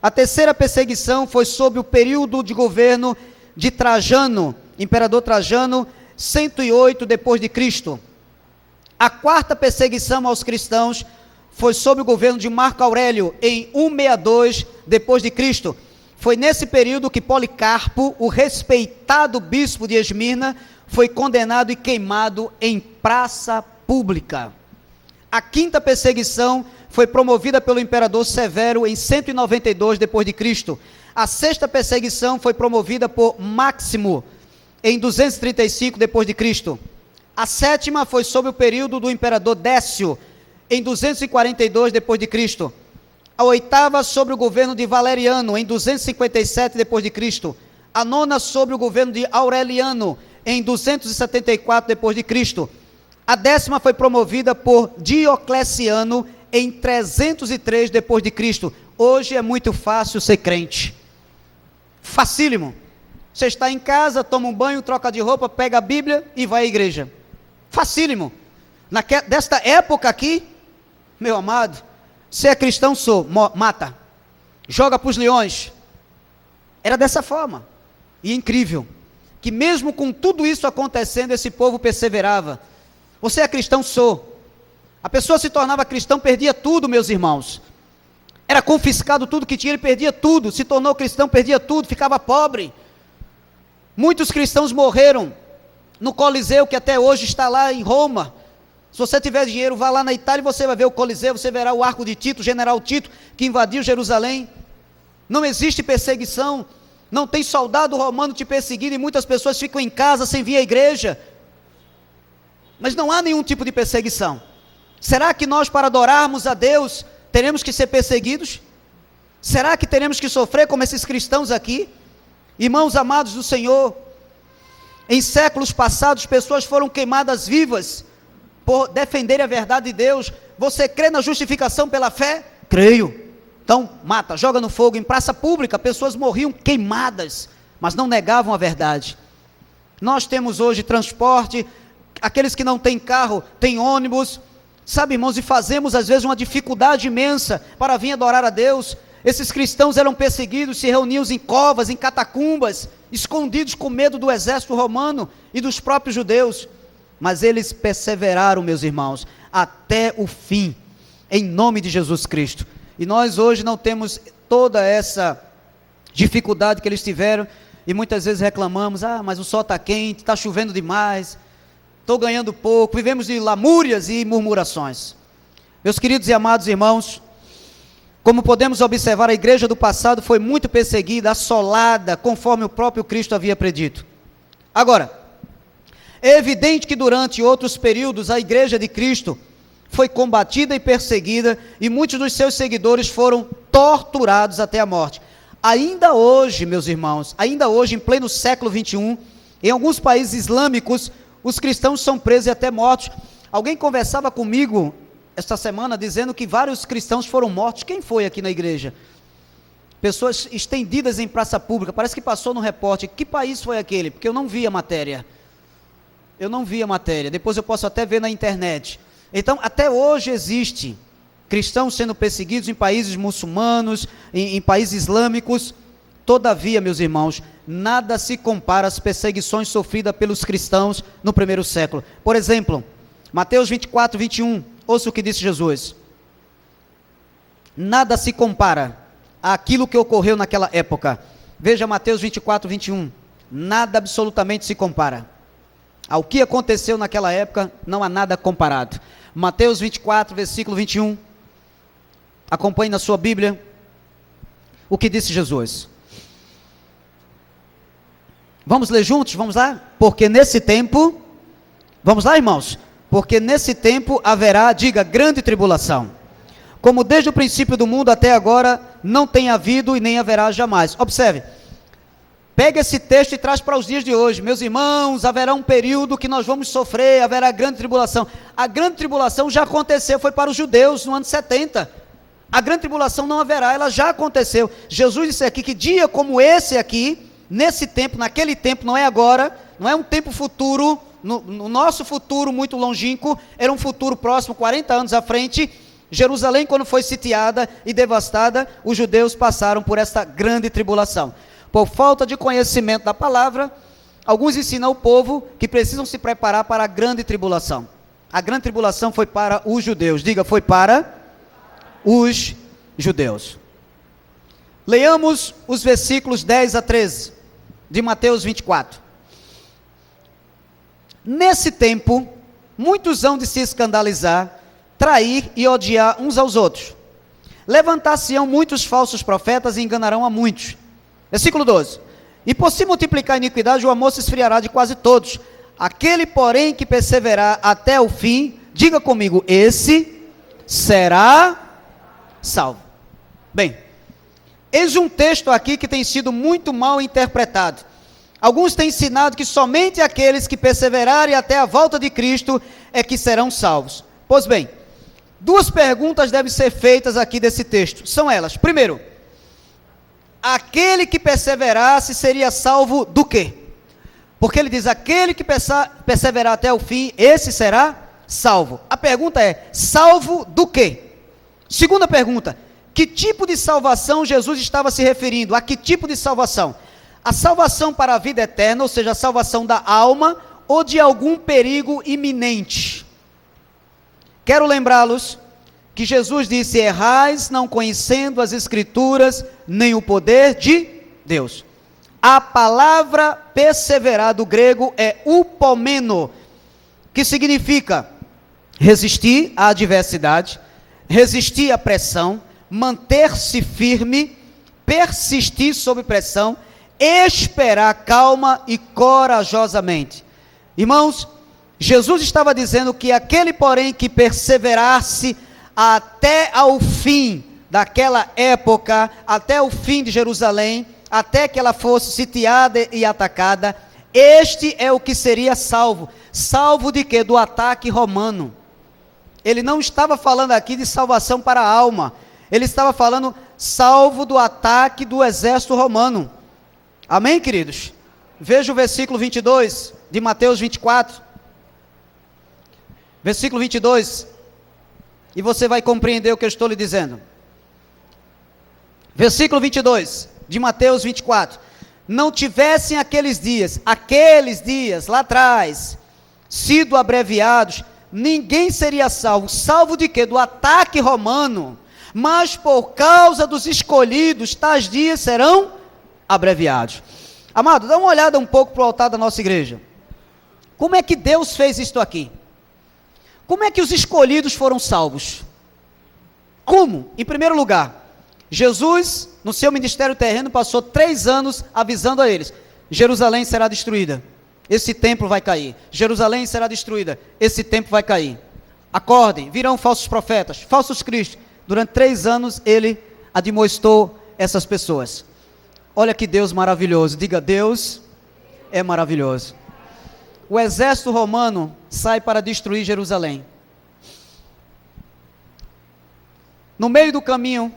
A terceira perseguição foi sob o período de governo de Trajano, imperador Trajano, 108 depois de Cristo. A quarta perseguição aos cristãos foi sob o governo de Marco Aurélio, em 162 depois de Cristo. Foi nesse período que Policarpo, o respeitado bispo de Esmirna, foi condenado e queimado em praça pública. A quinta perseguição foi promovida pelo imperador Severo em 192 depois de Cristo. A sexta perseguição foi promovida por Máximo em 235 depois de Cristo. A sétima foi sob o período do imperador Décio em 242 depois de Cristo. A oitava sobre o governo de Valeriano em 257 depois de Cristo. A nona sobre o governo de Aureliano em 274 depois de Cristo. A décima foi promovida por Diocleciano em 303 depois de Cristo. Hoje é muito fácil ser crente. Facílimo. Você está em casa, toma um banho, troca de roupa, pega a Bíblia e vai à igreja. Facílimo. Desta época aqui, meu amado, se é cristão, mata. Joga para os leões. Era dessa forma. E é incrível que mesmo com tudo isso acontecendo, esse povo perseverava. Você é cristão? Sou. A pessoa se tornava cristão, perdia tudo, meus irmãos. Era confiscado tudo que tinha, ele perdia tudo. Se tornou cristão, perdia tudo, ficava pobre. Muitos cristãos morreram no Coliseu, que até hoje está lá em Roma. Se você tiver dinheiro, vá lá na Itália e você vai ver o Coliseu, você verá o arco de Tito, o general Tito, que invadiu Jerusalém. Não existe perseguição, não tem soldado romano te perseguindo, e muitas pessoas ficam em casa sem vir à igreja. Mas não há nenhum tipo de perseguição. Será que nós, para adorarmos a Deus, teremos que ser perseguidos? Será que teremos que sofrer como esses cristãos aqui? Irmãos amados do Senhor, em séculos passados, pessoas foram queimadas vivas por defenderem a verdade de Deus. Você crê na justificação pela fé? Creio. Então mata, joga no fogo. Em praça pública, pessoas morriam queimadas, mas não negavam a verdade. Nós temos hoje transporte, aqueles que não têm carro, têm ônibus, sabe, irmãos, e fazemos às vezes uma dificuldade imensa para vir adorar a Deus. Esses cristãos eram perseguidos, se reuniam em covas, em catacumbas, escondidos com medo do exército romano e dos próprios judeus, mas eles perseveraram, meus irmãos, até o fim, em nome de Jesus Cristo. E nós hoje não temos toda essa dificuldade que eles tiveram, e muitas vezes reclamamos, mas o sol está quente, está chovendo demais, estou ganhando pouco, vivemos de lamúrias e murmurações. Meus queridos e amados irmãos, como podemos observar, a igreja do passado foi muito perseguida, assolada, conforme o próprio Cristo havia predito. Agora, é evidente que durante outros períodos a igreja de Cristo foi combatida e perseguida, e muitos dos seus seguidores foram torturados até a morte. Ainda hoje, meus irmãos, ainda hoje, em pleno século 21, em alguns países islâmicos, os cristãos são presos e até mortos. Alguém conversava comigo esta semana dizendo que vários cristãos foram mortos. Quem foi aqui na igreja? Pessoas estendidas em praça pública. Parece que passou no repórter. Que país foi aquele? Porque eu não vi a matéria. Depois eu posso até ver na internet. Então, até hoje existe cristãos sendo perseguidos em países muçulmanos, em países islâmicos, Todavia, meus irmãos, nada se compara às perseguições sofridas pelos cristãos no primeiro século. Por exemplo, Mateus 24, 21, ouça o que disse Jesus. Nada se compara àquilo que ocorreu naquela época. Veja Mateus 24, 21. Nada absolutamente se compara. Ao que aconteceu naquela época, não há nada comparado. Mateus 24, versículo 21. Acompanhe na sua Bíblia o que disse Jesus. Vamos ler juntos? Vamos lá? Porque nesse tempo, vamos lá, irmãos? Porque nesse tempo haverá, diga, grande tribulação. Como desde o princípio do mundo até agora não tem havido e nem haverá jamais. Observe. Pega esse texto e traz para os dias de hoje. Meus irmãos, haverá um período que nós vamos sofrer, haverá grande tribulação. A grande tribulação já aconteceu, foi para os judeus no ano 70. A grande tribulação não haverá, ela já aconteceu. Jesus disse aqui que dia como esse aqui, nesse tempo, naquele tempo, não é agora, não é um tempo futuro, no nosso futuro muito longínquo, era um futuro próximo, 40 anos à frente. Jerusalém, quando foi sitiada e devastada, os judeus passaram por essa grande tribulação. Por falta de conhecimento da palavra, alguns ensinam o povo que precisam se preparar para a grande tribulação. A grande tribulação foi para os judeus. Diga, foi para os judeus. Leiamos os versículos 10 a 13 de Mateus 24. Nesse tempo, muitos hão de se escandalizar, trair e odiar uns aos outros. Levantar-se-ão muitos falsos profetas e enganarão a muitos. Versículo 12. E por se multiplicar a iniquidade, o amor se esfriará de quase todos. Aquele, porém, que perseverar até o fim, diga comigo, esse será salvo. Bem, eis um texto aqui que tem sido muito mal interpretado. Alguns têm ensinado que somente aqueles que perseverarem até a volta de Cristo é que serão salvos. Pois bem, duas perguntas devem ser feitas aqui desse texto. São elas. Primeiro, aquele que perseverasse seria salvo do quê? Porque ele diz, aquele que perseverar até o fim, esse será salvo. A pergunta é, salvo do quê? Segunda pergunta, que tipo de salvação Jesus estava se referindo? A que tipo de salvação? A salvação para a vida eterna, ou seja, a salvação da alma, ou de algum perigo iminente? Quero lembrá-los que Jesus disse, errais não conhecendo as Escrituras, nem o poder de Deus. A palavra perseverar do grego é upomeno, que significa resistir à adversidade, resistir à pressão, manter-se firme, persistir sob pressão, esperar calma e corajosamente. Irmãos, Jesus estava dizendo que aquele, porém, que perseverasse até ao fim daquela época, até o fim de Jerusalém, até que ela fosse sitiada e atacada, este é o que seria salvo. Salvo de quê? Do ataque romano. Ele não estava falando aqui de salvação para a alma, ele estava falando salvo do ataque do exército romano. Amém, queridos? Veja o versículo 22 de Mateus 24. Versículo 22. E você vai compreender o que eu estou lhe dizendo. Versículo 22 de Mateus 24. Não tivessem aqueles dias lá atrás, sido abreviados, ninguém seria salvo. Salvo de quê? Do ataque romano. Mas por causa dos escolhidos, tais dias serão abreviados. Amado, dá uma olhada um pouco para o altar da nossa igreja. Como é que Deus fez isto aqui? Como é que os escolhidos foram salvos? Como? Em primeiro lugar, Jesus, no seu ministério terreno, passou 3 anos avisando a eles, Jerusalém será destruída, esse templo vai cair, Jerusalém será destruída, esse templo vai cair, acordem, virão falsos profetas, falsos cristos. Durante 3 anos ele admoestou essas pessoas. Olha que Deus maravilhoso, diga, Deus é maravilhoso. O exército romano sai para destruir Jerusalém. No meio do caminho,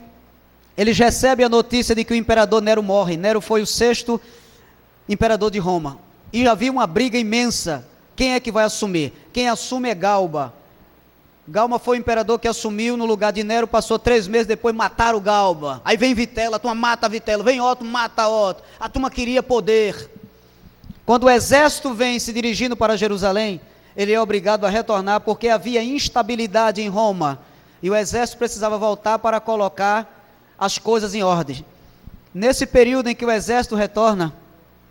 eles recebem a notícia de que o imperador Nero morre. Nero foi o 6º imperador de Roma. E havia uma briga imensa. Quem é que vai assumir? Quem assume é Galba. Galba foi o imperador que assumiu no lugar de Nero, passou 3 meses, depois mataram o Galba. Aí vem Vitela, a turma mata a Vitela, vem Otto, mata Otto. A turma queria poder. Quando o exército vem se dirigindo para Jerusalém, ele é obrigado a retornar porque havia instabilidade em Roma. E o exército precisava voltar para colocar as coisas em ordem. Nesse período em que o exército retorna,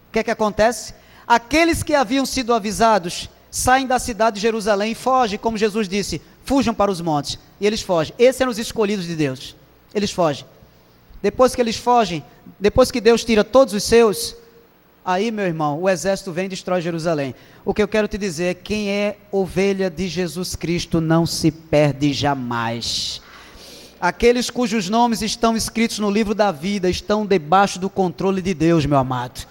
o que é que acontece? Aqueles que haviam sido avisados saem da cidade de Jerusalém e fogem, como Jesus disse, fujam para os montes. E eles fogem. Esses eram os escolhidos de Deus. Eles fogem. Depois que eles fogem, depois que Deus tira todos os seus, aí, meu irmão, o exército vem e destrói Jerusalém. O que eu quero te dizer é: quem é ovelha de Jesus Cristo não se perde jamais. Aqueles cujos nomes estão escritos no livro da vida estão debaixo do controle de Deus, meu amado.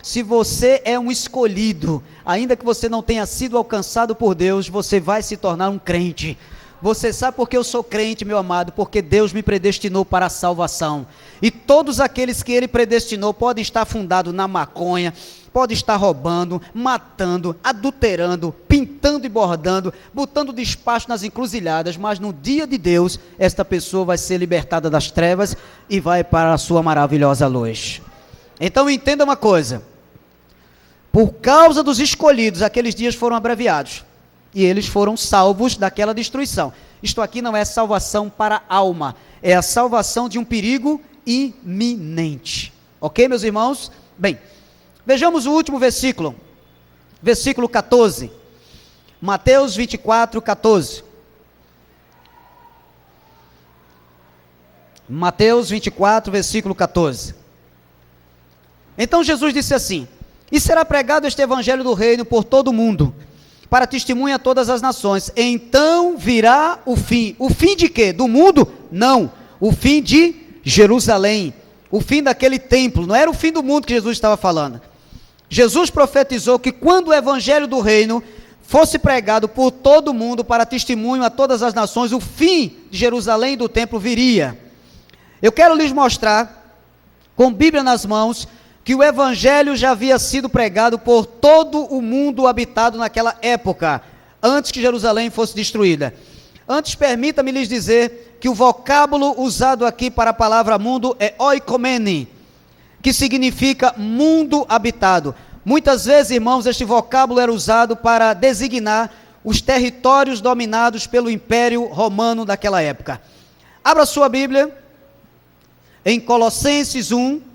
Se você é um escolhido, ainda que você não tenha sido alcançado por Deus, você vai se tornar um crente. Você sabe por que eu sou crente, meu amado? Porque Deus me predestinou para a salvação. E todos aqueles que Ele predestinou podem estar fundados na maconha, podem estar roubando, matando, adulterando, pintando e bordando, botando despacho nas encruzilhadas, mas no dia de Deus, esta pessoa vai ser libertada das trevas e vai para a sua maravilhosa luz. Então entenda uma coisa: por causa dos escolhidos, aqueles dias foram abreviados. E eles foram salvos daquela destruição. Isto aqui não é salvação para a alma, é a salvação de um perigo iminente. Ok, meus irmãos? Bem, vejamos o último versículo. Versículo 14. Mateus 24, 14. Mateus 24, versículo 14. Então Jesus disse assim: e será pregado este evangelho do reino por todo o mundo, para testemunha a todas as nações. Então virá o fim. O fim de quê? Do mundo? Não. O fim de Jerusalém. O fim daquele templo. Não era o fim do mundo que Jesus estava falando. Jesus profetizou que quando o evangelho do reino fosse pregado por todo o mundo, para testemunho a todas as nações, o fim de Jerusalém e do templo viria. Eu quero lhes mostrar, com Bíblia nas mãos, que o evangelho já havia sido pregado por todo o mundo habitado naquela época, antes que Jerusalém fosse destruída. Antes, permita-me lhes dizer que o vocábulo usado aqui para a palavra mundo é oikomene, que significa mundo habitado. Muitas vezes, irmãos, este vocábulo era usado para designar os territórios dominados pelo Império Romano daquela época. Abra sua Bíblia em Colossenses 1.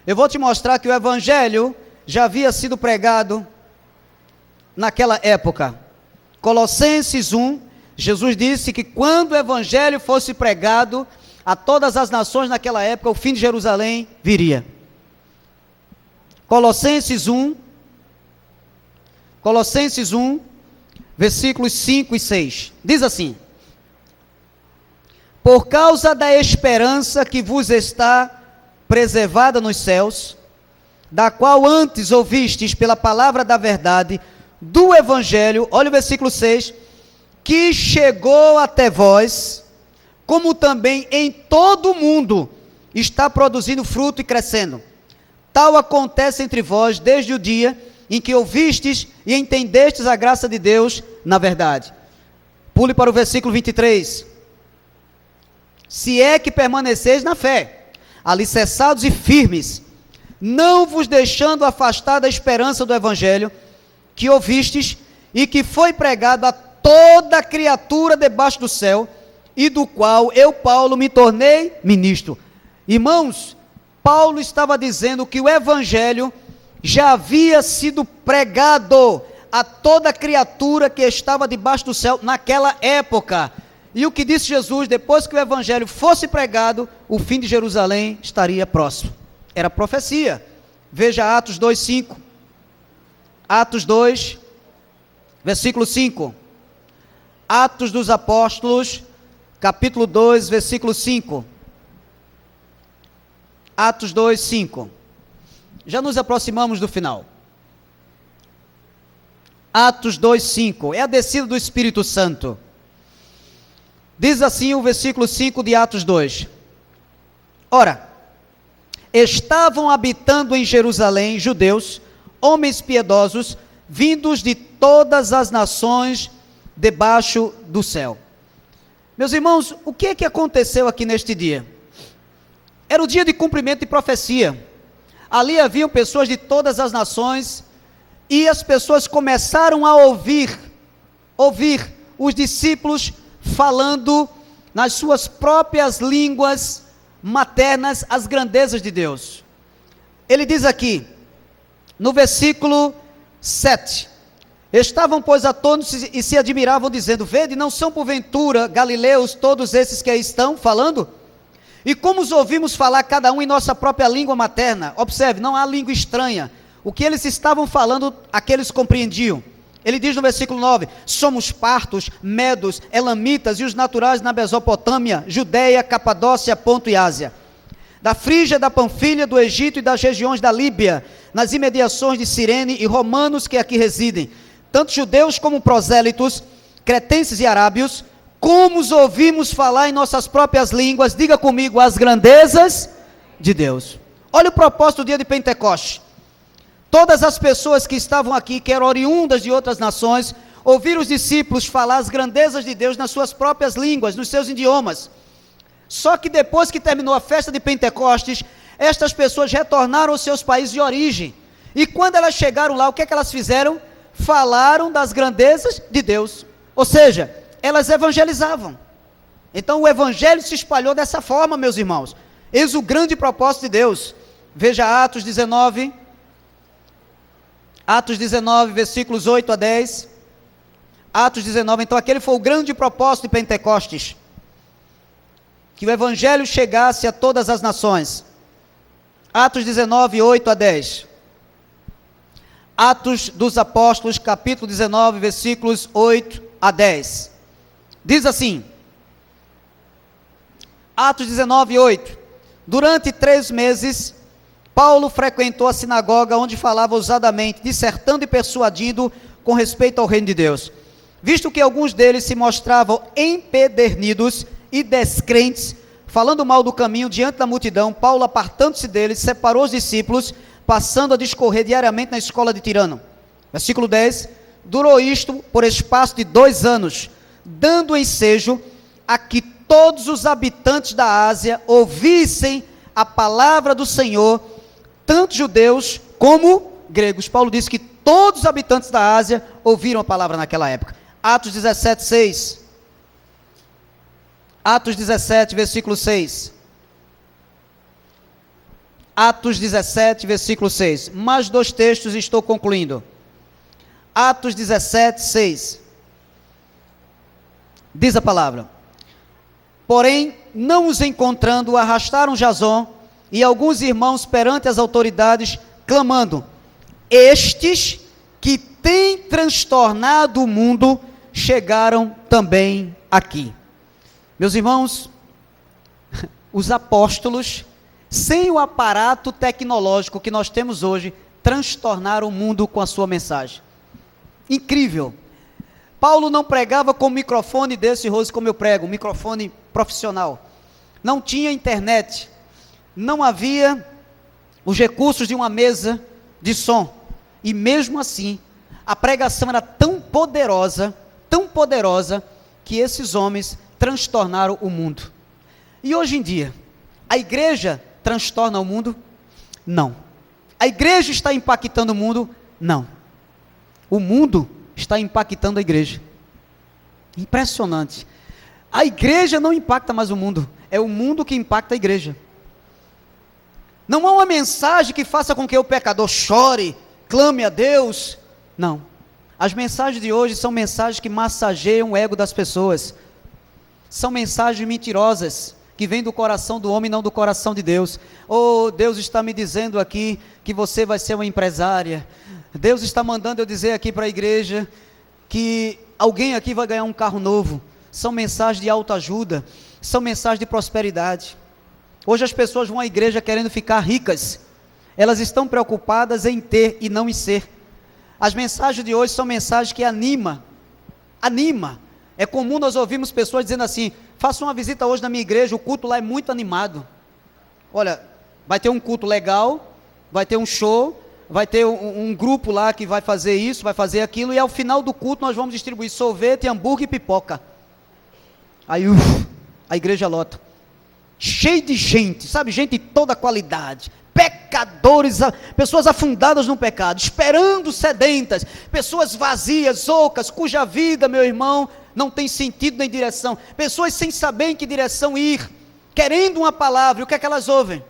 Eu vou te mostrar que o evangelho já havia sido pregado naquela época. Colossenses 1, Jesus disse que quando o evangelho fosse pregado a todas as nações naquela época, o fim de Jerusalém viria. Colossenses 1, versículos 5 e 6. Diz assim: por causa da esperança que vos está preservada nos céus, da qual antes ouvistes pela palavra da verdade, do evangelho, olha o versículo 6, que chegou até vós, como também em todo o mundo está produzindo fruto e crescendo. Tal acontece entre vós desde o dia em que ouvistes e entendestes a graça de Deus na verdade. Pule para o versículo 23. Se é que permaneceis na fé, alicerçados e firmes, não vos deixando afastar da esperança do evangelho que ouvistes e que foi pregado a toda criatura debaixo do céu, e do qual eu, Paulo, me tornei ministro. Irmãos, Paulo estava dizendo que o evangelho já havia sido pregado a toda criatura que estava debaixo do céu naquela época. E o que disse Jesus? Depois que o evangelho fosse pregado, o fim de Jerusalém estaria próximo. Era profecia. Veja Atos 2:5. Atos 2, versículo 5. Atos dos Apóstolos, capítulo 2, versículo 5. Atos 2, 5. Já nos aproximamos do final. Atos 2, 5. É a descida do Espírito Santo. Diz assim o versículo 5 de Atos 2. Ora, estavam habitando em Jerusalém judeus, homens piedosos, vindos de todas as nações debaixo do céu. Meus irmãos, o que é que aconteceu aqui neste dia? Era o dia de cumprimento de profecia. Ali haviam pessoas de todas as nações, e as pessoas começaram a ouvir os discípulos falando nas suas próprias línguas maternas as grandezas de Deus. Ele diz aqui, no versículo 7, estavam, pois, atônitos e se admiravam, dizendo: vede, não são porventura galileus todos esses que aí estão falando? E como os ouvimos falar cada um em nossa própria língua materna? Observe, não há língua estranha. O que eles estavam falando, aqueles compreendiam. Ele diz no versículo 9, somos partos, medos, elamitas e os naturais na Mesopotâmia, Judeia, Capadócia, Ponto e Ásia, da Frígia, da Panfilha, do Egito e das regiões da Líbia, nas imediações de Cirene, e romanos que aqui residem, tanto judeus como prosélitos, cretenses e arábios, como os ouvimos falar em nossas próprias línguas, diga comigo, as grandezas de Deus. Olha o propósito do dia de Pentecostes. Todas as pessoas que estavam aqui, que eram oriundas de outras nações, ouviram os discípulos falar as grandezas de Deus nas suas próprias línguas, nos seus idiomas. Só que depois que terminou a festa de Pentecostes, estas pessoas retornaram aos seus países de origem. E quando elas chegaram lá, o que é que elas fizeram? Falaram das grandezas de Deus. Ou seja, elas evangelizavam. Então o evangelho se espalhou dessa forma, meus irmãos. Eis o grande propósito de Deus. Veja Atos 19, versículos 8 a 10. Atos 19, então aquele foi o grande propósito de Pentecostes. Que o evangelho chegasse a todas as nações. Atos 19, 8 a 10. Atos dos Apóstolos, capítulo 19, versículos 8 a 10. Diz assim, Atos 19, 8. Durante 3 meses, Paulo frequentou a sinagoga onde falava ousadamente, dissertando e persuadindo com respeito ao reino de Deus. Visto que alguns deles se mostravam empedernidos e descrentes, falando mal do caminho diante da multidão, Paulo, apartando-se deles, separou os discípulos, passando a discorrer diariamente na escola de Tirano. Versículo 10, durou isto por espaço de 2 anos, dando ensejo a que todos os habitantes da Ásia ouvissem a palavra do Senhor, tanto judeus como gregos. Paulo disse que todos os habitantes da Ásia ouviram a palavra naquela época. Atos 17, 6. Atos 17, versículo 6. Atos 17, versículo 6. Mais 2 textos e estou concluindo. Atos 17, 6. Diz a palavra: porém, não os encontrando, arrastaram Jasão e alguns irmãos perante as autoridades, clamando: estes que têm transtornado o mundo, chegaram também aqui. Meus irmãos, os apóstolos, sem o aparato tecnológico que nós temos hoje, transtornaram o mundo com a sua mensagem. Incrível. Paulo não pregava com um microfone desse rosto como eu prego, um microfone profissional. Não tinha internet, não havia os recursos de uma mesa de som. E mesmo assim, a pregação era tão poderosa, que esses homens transtornaram o mundo. E hoje em dia, a igreja transtorna o mundo? Não. A igreja está impactando o mundo? Não. O mundo está impactando a igreja. Impressionante. A igreja não impacta mais o mundo, é o mundo que impacta a igreja. Não há uma mensagem que faça com que o pecador chore, clame a Deus. Não. As mensagens de hoje são mensagens que massageiam o ego das pessoas. São mensagens mentirosas, que vêm do coração do homem, não do coração de Deus. Oh, Deus está me dizendo aqui que você vai ser uma empresária. Deus está mandando eu dizer aqui para a igreja que alguém aqui vai ganhar um carro novo. São mensagens de autoajuda, são mensagens de prosperidade. Hoje as pessoas vão à igreja querendo ficar ricas. Elas estão preocupadas em ter e não em ser. As mensagens de hoje são mensagens que anima. É comum nós ouvirmos pessoas dizendo assim: faça uma visita hoje na minha igreja, o culto lá é muito animado. Olha, vai ter um culto legal, vai ter um show, vai ter um grupo lá que vai fazer isso, vai fazer aquilo, e ao final do culto nós vamos distribuir sorvete, hambúrguer e pipoca. Aí, a igreja lota. Cheio de gente, sabe, gente de toda qualidade. Pecadores, pessoas afundadas no pecado, esperando sedentas, pessoas vazias, ocas, cuja vida, meu irmão, não tem sentido nem direção, pessoas sem saber em que direção ir, querendo uma palavra, e o que é que elas ouvem?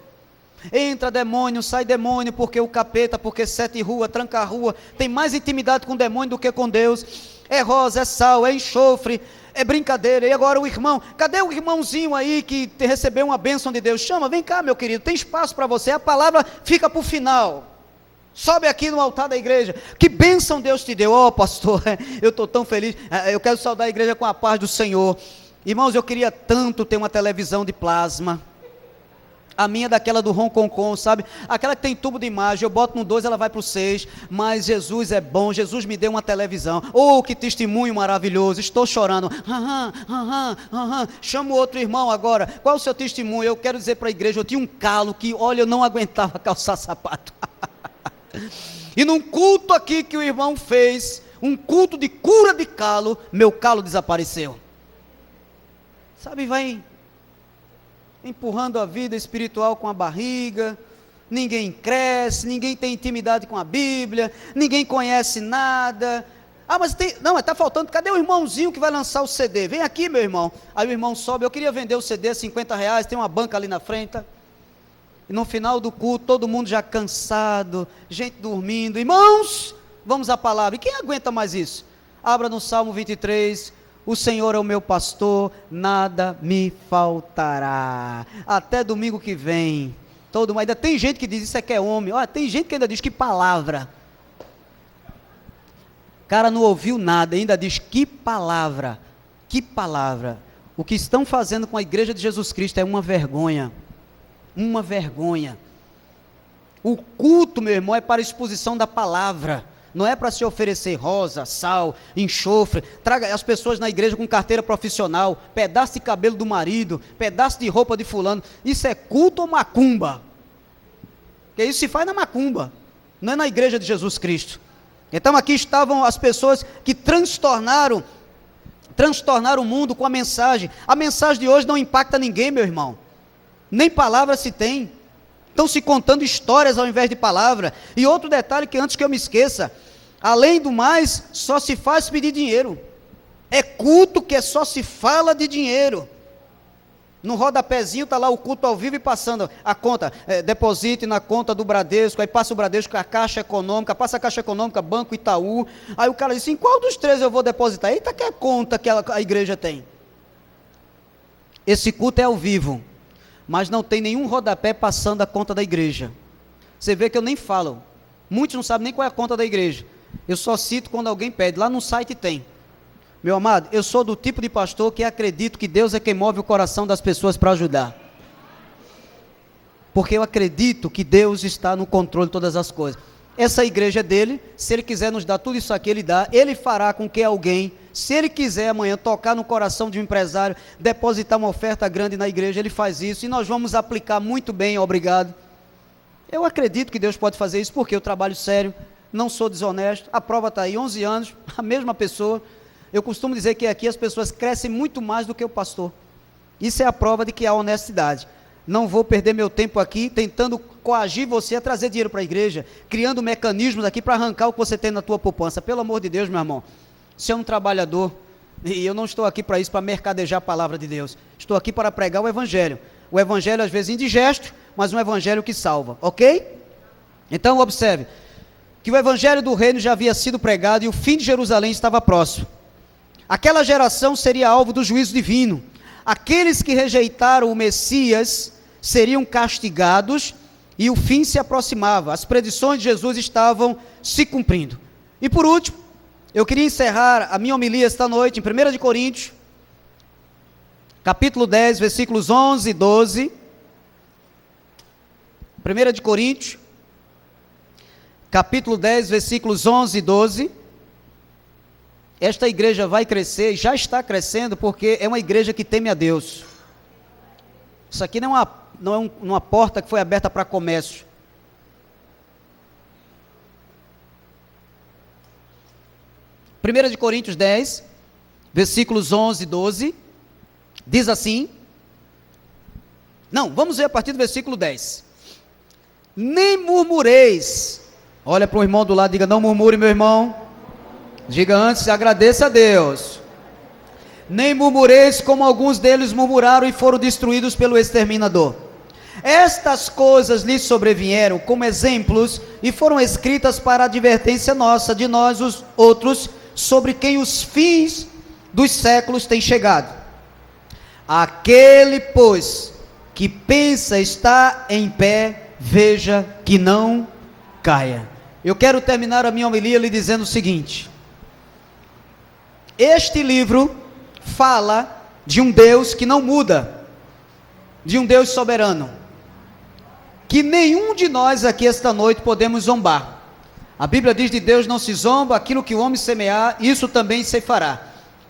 Entra demônio, sai demônio, porque o capeta, porque 7 rua, tranca a rua, tem mais intimidade com o demônio do que com Deus, é rosa, é sal, é enxofre, é brincadeira. E agora o irmão, cadê o irmãozinho aí que recebeu uma bênção de Deus? Chama, vem cá meu querido, tem espaço para você, a palavra fica para o final, sobe aqui no altar da igreja, que bênção Deus te deu. Oh pastor, eu estou tão feliz, eu quero saudar a igreja com a paz do Senhor. Irmãos, eu queria tanto ter uma televisão de plasma, a minha é daquela do Hong Kong, sabe? Aquela que tem tubo de imagem, eu boto no 2, ela vai para o 6, mas Jesus é bom, Jesus me deu uma televisão. Oh, que testemunho maravilhoso, estou chorando. Chama o outro irmão agora, qual é o seu testemunho? Eu quero dizer para a igreja, eu tinha um calo que, olha, eu não aguentava calçar sapato. E num culto aqui que o irmão fez, um culto de cura de calo, meu calo desapareceu. Sabe, vai empurrando a vida espiritual com a barriga, ninguém cresce, ninguém tem intimidade com a Bíblia, ninguém conhece nada. Mas está faltando, cadê o irmãozinho que vai lançar o CD? Vem aqui meu irmão. Aí o irmão sobe, eu queria vender o CD a R$50, tem uma banca ali na frente. E no final do culto, todo mundo já cansado, gente dormindo. Irmãos, vamos à palavra. E quem aguenta mais isso? Abra no Salmo 23, o Senhor é o meu pastor, nada me faltará. Até domingo que vem, ainda tem gente que diz, isso é que é homem. Olha, tem gente que ainda diz, que palavra. Cara, não ouviu nada, ainda diz, que palavra, que palavra. O que estão fazendo com a igreja de Jesus Cristo é uma vergonha. Uma vergonha. O culto, meu irmão, é para a exposição da palavra. Não é para se oferecer rosa, sal, enxofre. Traga as pessoas na igreja com carteira profissional, pedaço de cabelo do marido, pedaço de roupa de fulano. Isso é culto ou macumba? Porque isso se faz na macumba, não é na igreja de Jesus Cristo. Então aqui estavam as pessoas que transtornaram o mundo com a mensagem. A mensagem de hoje não impacta ninguém, meu irmão. Nem palavra se tem. Estão se contando histórias ao invés de palavra. E outro detalhe que antes que eu me esqueça, além do mais, só se faz pedir dinheiro. É culto que só se fala de dinheiro. No rodapézinho está lá o culto ao vivo e passando a conta, deposite na conta do Bradesco, aí passa o Bradesco, a Caixa Econômica, passa a Caixa Econômica, Banco Itaú, aí o cara diz assim, qual dos 3 eu vou depositar? Eita, que é a conta que a igreja tem. Esse culto é ao vivo, mas não tem nenhum rodapé passando a conta da igreja. Você vê que eu nem falo, muitos não sabem nem qual é a conta da igreja, eu só cito quando alguém pede, lá no site tem. Meu amado, eu sou do tipo de pastor que acredito que Deus é quem move o coração das pessoas para ajudar. Porque eu acredito que Deus está no controle de todas as coisas. Essa igreja é dele, se ele quiser nos dar tudo isso aqui, ele dá. Ele fará com que alguém, se ele quiser amanhã tocar no coração de um empresário, depositar uma oferta grande na igreja, ele faz isso. E nós vamos aplicar muito bem, obrigado. Eu acredito que Deus pode fazer isso, porque eu trabalho sério, não sou desonesto. A prova está aí, 11 anos, a mesma pessoa. Eu costumo dizer que aqui as pessoas crescem muito mais do que o pastor. Isso é a prova de que há honestidade. Não vou perder meu tempo aqui tentando coagir você a trazer dinheiro para a igreja, criando mecanismos aqui para arrancar o que você tem na tua poupança. Pelo amor de Deus, meu irmão, você é um trabalhador, e eu não estou aqui para isso, para mercadejar a palavra de Deus. Estou aqui para pregar o evangelho. O evangelho às vezes indigesto, mas um evangelho que salva, ok? Então observe, que o evangelho do reino já havia sido pregado e o fim de Jerusalém estava próximo. Aquela geração seria alvo do juízo divino. Aqueles que rejeitaram o Messias seriam castigados e o fim se aproximava. As predições de Jesus estavam se cumprindo. E por último, eu queria encerrar a minha homilia esta noite em 1 de Coríntios, capítulo 10, versículos 11 e 12. 1 de Coríntios, capítulo 10, versículos 11 e 12. Esta igreja vai crescer, já está crescendo, porque é uma igreja que teme a Deus. Isso aqui não é uma porta que foi aberta para comércio. 1 de Coríntios 10, versículos 11 e 12, diz assim, não, vamos ver a partir do versículo 10. Nem murmureis, olha para o irmão do lado, diga, não murmure, meu irmão, diga antes, agradeça a Deus. Nem murmureis como alguns deles murmuraram e foram destruídos pelo exterminador. Estas coisas lhes sobrevieram como exemplos e foram escritas para advertência nossa, de nós os outros, sobre quem os fins dos séculos têm chegado. Aquele, pois, que pensa estar em pé, veja que não caia. Eu quero terminar a minha homilia lhe dizendo o seguinte: este livro fala de um Deus que não muda, de um Deus soberano, que nenhum de nós aqui esta noite podemos zombar. A Bíblia diz: de Deus não se zomba, aquilo que o homem semear, isso também se fará.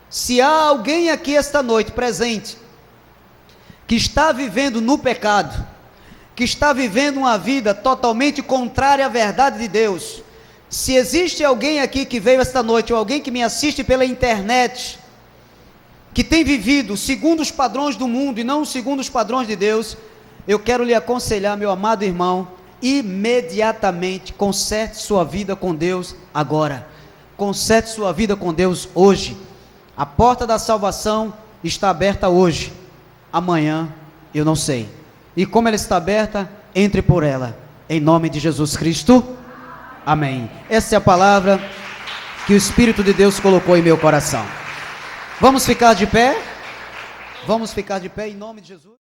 Se há alguém aqui esta noite presente, que está vivendo no pecado, que está vivendo uma vida totalmente contrária à verdade de Deus, se existe alguém aqui que veio esta noite, ou alguém que me assiste pela internet, que tem vivido segundo os padrões do mundo e não segundo os padrões de Deus, eu quero lhe aconselhar, meu amado irmão, imediatamente conserte sua vida com Deus agora, conserte sua vida com Deus hoje. A porta da salvação está aberta hoje, amanhã eu não sei, e como ela está aberta, entre por ela, em nome de Jesus Cristo, amém. Essa é a palavra que o Espírito de Deus colocou em meu coração. Vamos ficar de pé? Vamos ficar de pé em nome de Jesus.